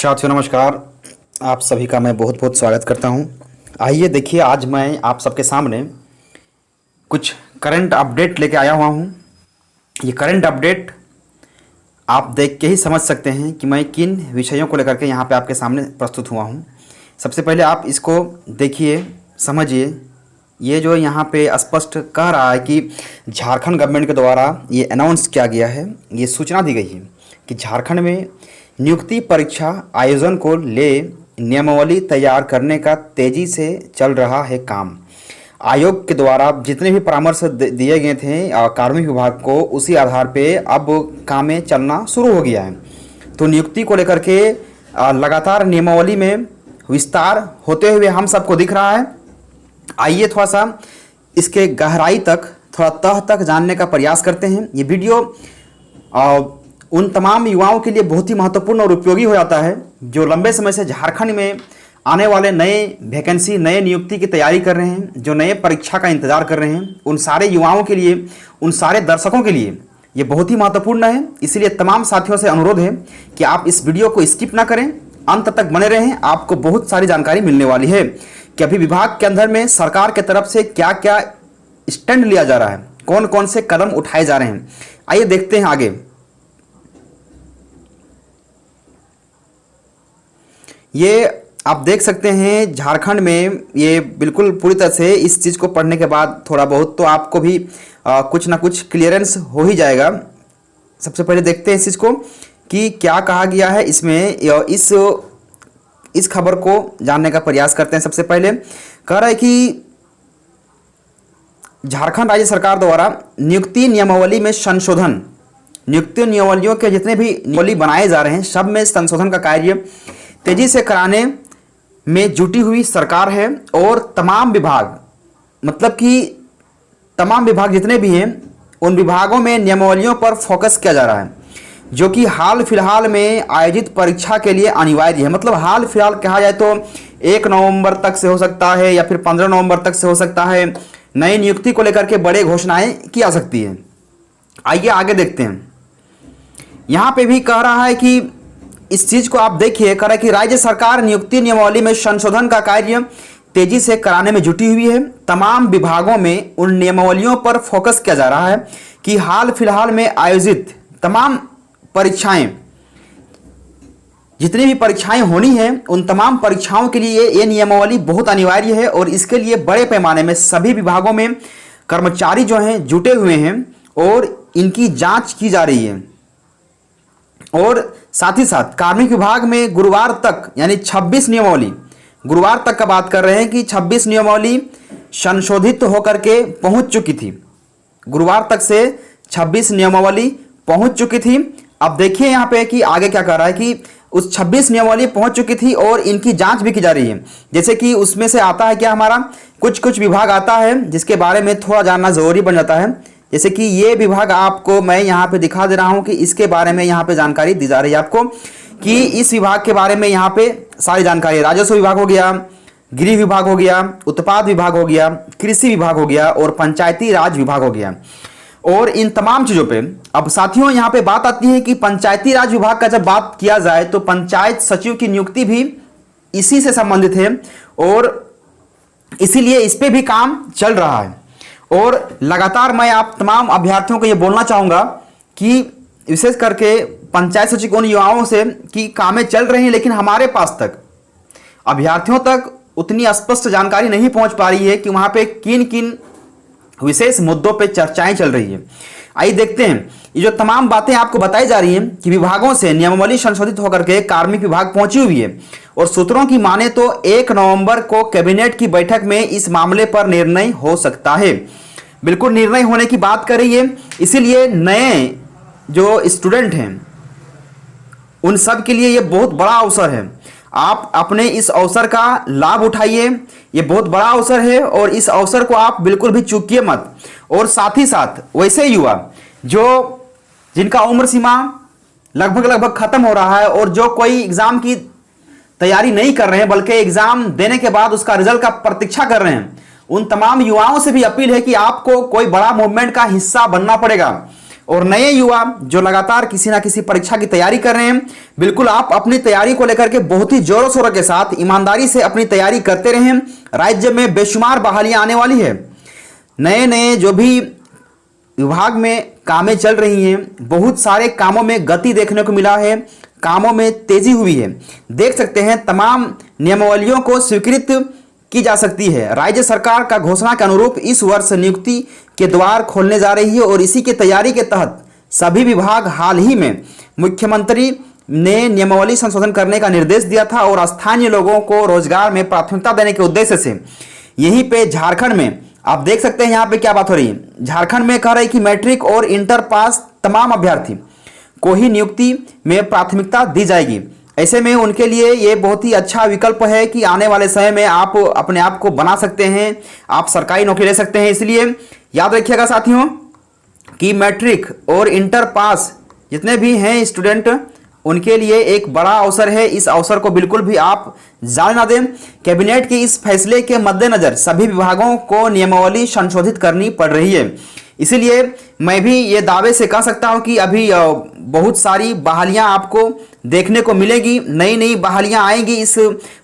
साथियों नमस्कार। आप सभी का मैं बहुत बहुत स्वागत करता हूं। आइए देखिए, आज मैं आप सबके सामने कुछ करंट अपडेट लेके आया हुआ हूं। ये करंट अपडेट आप देख के ही समझ सकते हैं कि मैं किन विषयों को लेकर के यहाँ पे आपके सामने प्रस्तुत हुआ हूँ। सबसे पहले आप इसको देखिए, समझिए। ये जो यहाँ पे स्पष्ट कह रहा है कि झारखंड गवर्नमेंट के द्वारा ये अनाउंस किया गया है, ये सूचना दी गई है कि झारखंड में नियुक्ति परीक्षा आयोजन को ले नियमावली तैयार करने का तेजी से चल रहा है काम। आयोग के द्वारा जितने भी परामर्श दिए गए थे कार्मिक विभाग को, उसी आधार पे अब काम में चलना शुरू हो गया है। तो नियुक्ति को लेकर के लगातार नियमावली में विस्तार होते हुए हम सबको दिख रहा है। आइए थोड़ा सा इसके गहराई तक, थोड़ा तह तक जानने का प्रयास करते हैं। ये वीडियो उन तमाम युवाओं के लिए बहुत ही महत्वपूर्ण और उपयोगी हो जाता है जो लंबे समय से झारखंड में आने वाले नए वैकेंसी, नए नियुक्ति की तैयारी कर रहे हैं, जो नए परीक्षा का इंतजार कर रहे हैं। उन सारे युवाओं के लिए, उन सारे दर्शकों के लिए ये बहुत ही महत्वपूर्ण है। इसलिए तमाम साथियों से अनुरोध है कि आप इस वीडियो को स्किप ना करें, अंत तक बने रहें। आपको बहुत सारी जानकारी मिलने वाली है कि अभी विभाग के अंदर में सरकार के तरफ से क्या क्या स्टैंड लिया जा रहा है, कौन कौन से कदम उठाए जा रहे हैं। आइए देखते हैं आगे। ये आप देख सकते हैं झारखंड में ये बिल्कुल पूरी तरह से, इस चीज़ को पढ़ने के बाद थोड़ा बहुत तो आपको भी कुछ ना कुछ क्लियरेंस हो ही जाएगा। सबसे पहले देखते हैं इस चीज़ को कि क्या कहा गया है इसमें। इस खबर को जानने का प्रयास करते हैं। सबसे पहले कह रहा है कि झारखंड राज्य सरकार द्वारा नियुक्ति नियमावली में संशोधन, नियुक्ति नियमावलियों के जितने भी नियमावली बनाए जा रहे हैं सब में संशोधन का कार्य तेजी से कराने में जुटी हुई सरकार है। और तमाम विभाग, मतलब कि तमाम विभाग जितने भी हैं उन विभागों में नियमावलियों पर फोकस किया जा रहा है, जो कि हाल फिलहाल में आयोजित परीक्षा के लिए अनिवार्य है। मतलब हाल फिलहाल कहा जाए तो 1 नवंबर तक से हो सकता है या फिर 15 नवंबर तक से हो सकता है। नई नियुक्ति को लेकर के बड़े घोषणाएं की जा सकती है। आइए आगे देखते हैं। यहाँ पे भी कह रहा है कि इस चीज को आप देखिए, कह रहा है कि राज्य सरकार नियुक्ति नियमावली में संशोधन का कार्य तेजी से कराने में जुटी हुई है। तमाम विभागों में उन नियमावलियों पर फोकस किया जा रहा है कि हाल फिलहाल में आयोजित तमाम परीक्षाएं, जितनी भी परीक्षाएं होनी हैं उन तमाम परीक्षाओं के लिए ये नियमावली बहुत अनिवार्य है। और इसके लिए बड़े पैमाने में सभी विभागों में कर्मचारी जो हैं जुटे हुए हैं और इनकी जांच की जा रही है। और साथ ही साथ कार्मिक विभाग में गुरुवार तक, यानी 26 नियमावली, गुरुवार तक का बात कर रहे हैं कि 26 नियमावली संशोधित होकर के पहुंच चुकी थी। गुरुवार तक से 26 नियमावली पहुंच चुकी थी। अब देखिए यहाँ पे कि आगे क्या कर रहा है कि उस 26 नियमावली पहुंच चुकी थी और इनकी जांच भी की जा रही है। जैसे कि उसमें से आता है क्या, हमारा कुछ विभाग आता है जिसके बारे में थोड़ा जानना जरूरी बन जाता है। जैसे कि ये विभाग आपको मैं यहाँ पे दिखा दे रहा हूँ कि इसके बारे में यहाँ पे जानकारी दी जा रही है आपको कि इस विभाग के बारे में यहाँ पे सारी जानकारी, राजस्व विभाग हो गया, गृह विभाग हो गया, उत्पाद विभाग हो गया, कृषि विभाग हो गया और पंचायती राज विभाग हो गया। और इन तमाम चीज़ों पे अब साथियों यहाँ पे बात आती है कि पंचायती राज विभाग का जब बात किया जाए तो पंचायत सचिव की नियुक्ति भी इसी से संबंधित है और इसीलिए इस पे भी काम चल रहा है। और लगातार मैं आप तमाम अभ्यर्थियों को ये बोलना चाहूँगा कि विशेष करके पंचायत सचिव उन युवाओं से कि कामें चल रही हैं लेकिन हमारे पास तक, अभ्यर्थियों तक उतनी स्पष्ट जानकारी नहीं पहुंच पा रही है कि वहाँ पे किन किन विशेष मुद्दों पे चर्चाएं चल रही है। आइए देखते हैं। ये जो तमाम बातें आपको बताई जा रही हैं कि विभागों से नियमावली संशोधित होकर के कार्मिक विभाग पहुंची हुई है और सूत्रों की माने तो 1 नवंबर को कैबिनेट की बैठक में इस मामले पर निर्णय हो सकता है। बिल्कुल निर्णय होने की बात कर रही है। इसीलिए नए जो स्टूडेंट हैं उन सब के लिए ये बहुत बड़ा अवसर है। आप अपने इस अवसर का लाभ उठाइए, ये बहुत बड़ा अवसर है और इस अवसर को आप बिल्कुल भी चूकिए मत। और साथ ही साथ वैसे युवा जो जिनका उम्र सीमा लगभग खत्म हो रहा है और जो कोई एग्जाम की तैयारी नहीं कर रहे हैं बल्कि एग्जाम देने के बाद उसका रिजल्ट का प्रतीक्षा कर रहे हैं, उन तमाम युवाओं से भी अपील है कि आपको कोई बड़ा मूवमेंट का हिस्सा बनना पड़ेगा और नए युवा जो लगातार किसी ना किसी परीक्षा की तैयारी कर रहे हैं, बिल्कुल आप अपनी तैयारी को लेकर के बहुत ही जोरों शोरों के साथ ईमानदारी से अपनी तैयारी करते रहें। राज्य में बेशुमार बहालियां आने वाली है। नए नए जो भी विभाग में कामें चल रही हैं, बहुत सारे कामों में गति देखने को मिला है, कामों में तेजी हुई है। देख सकते हैं तमाम नियमावलियों को स्वीकृत की जा सकती है। राज्य सरकार का घोषणा के अनुरूप इस वर्ष नियुक्ति के द्वार खोलने जा रही है और इसी की तैयारी के तहत सभी विभाग हाल ही में मुख्यमंत्री ने नियमावली संशोधन करने का निर्देश दिया था और स्थानीय लोगों को रोजगार में प्राथमिकता देने के उद्देश्य से यहीं पे झारखंड में आप देख सकते हैं यहाँ पे क्या बात हो रही है। झारखंड में कह रहे हैं कि मैट्रिक और इंटर पास तमाम अभ्यर्थी को ही नियुक्ति में प्राथमिकता दी जाएगी। ऐसे में उनके लिए ये बहुत ही अच्छा विकल्प है कि आने वाले समय में आप अपने आप को बना सकते हैं, आप सरकारी नौकरी ले सकते हैं। इसलिए याद रखिएगा साथियों कि मैट्रिक और इंटर पास जितने भी हैं स्टूडेंट, उनके लिए एक बड़ा अवसर है। इस अवसर को बिल्कुल भी आप जाने ना दें। कैबिनेट के इस फैसले के मद्देनजर सभी विभागों को नियमावली संशोधित करनी पड़ रही है। इसीलिए मैं भी ये दावे से कह सकता हूं कि अभी बहुत सारी बहालियां आपको देखने को मिलेगी, नई नई बहालियां आएंगी इस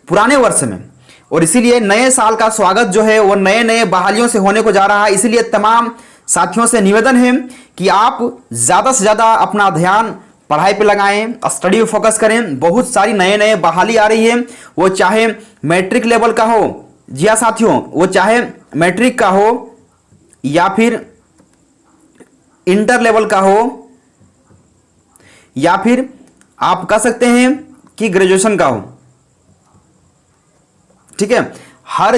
पुराने वर्ष में, और इसीलिए नए साल का स्वागत जो है वो नए नए बहालियों से होने को जा रहा है। इसीलिए तमाम साथियों से निवेदन है कि आप ज़्यादा से ज़्यादा अपना ध्यान पढ़ाई पे लगाएं, स्टडी पे फोकस करें। बहुत सारी नए नए बहाली आ रही है, वो चाहे मैट्रिक लेवल का हो, जी हाँ साथियों, वो चाहे मैट्रिक का हो या फिर इंटर लेवल का हो या फिर आप कह सकते हैं कि ग्रेजुएशन का हो। ठीक है, हर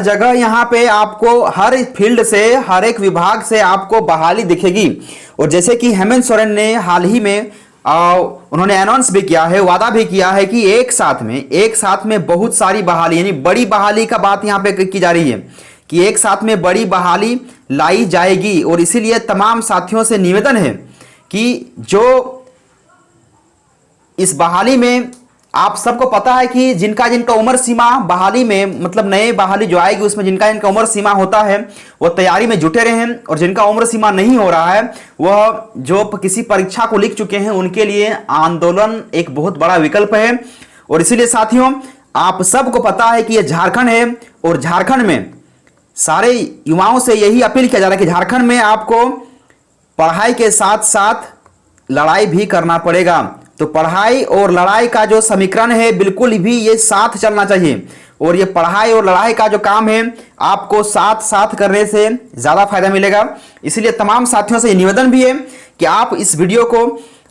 जगह यहाँ पे आपको हर फील्ड से, हर एक विभाग से आपको बहाली दिखेगी। और जैसे कि हेमंत सोरेन ने हाल ही में उन्होंने अनाउंस भी किया है, वादा भी किया है कि एक साथ में बहुत सारी बहाली, यानी बड़ी बहाली का बात यहाँ पे की जा रही है कि एक साथ में बड़ी बहाली लाई जाएगी। और इसीलिए तमाम साथियों से निवेदन है कि जो इस बहाली में आप सबको पता है कि जिनका उम्र सीमा बहाली में, मतलब नए बहाली जो आएगी उसमें जिनका उम्र सीमा होता है वो तैयारी में जुटे रहे हैं, और जिनका उम्र सीमा नहीं हो रहा है वह जो किसी परीक्षा को लिख चुके हैं उनके लिए आंदोलन एक बहुत बड़ा विकल्प है। और इसीलिए साथियों आप सबको पता है कि ये झारखंड है, और झारखंड में सारे युवाओं से यही अपील किया जा रहा है कि झारखंड में आपको पढ़ाई के साथ साथ लड़ाई भी करना पड़ेगा। तो पढ़ाई और लड़ाई का जो समीकरण है बिल्कुल भी ये साथ चलना चाहिए, और ये पढ़ाई और लड़ाई का जो काम है आपको साथ साथ करने से ज़्यादा फायदा मिलेगा। इसलिए तमाम साथियों से ये निवेदन भी है कि आप इस वीडियो को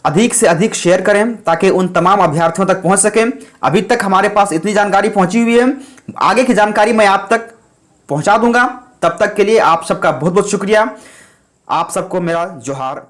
अधिक से अधिक शेयर करें ताकि उन तमाम अभ्यर्थियों तक पहुंच सके। अभी तक हमारे पास इतनी जानकारी पहुंची हुई है, आगे की जानकारी मैं आप तक पहुंचा दूंगा। तब तक के लिए आप सबका बहुत बहुत शुक्रिया। आप सबको मेरा जोहार।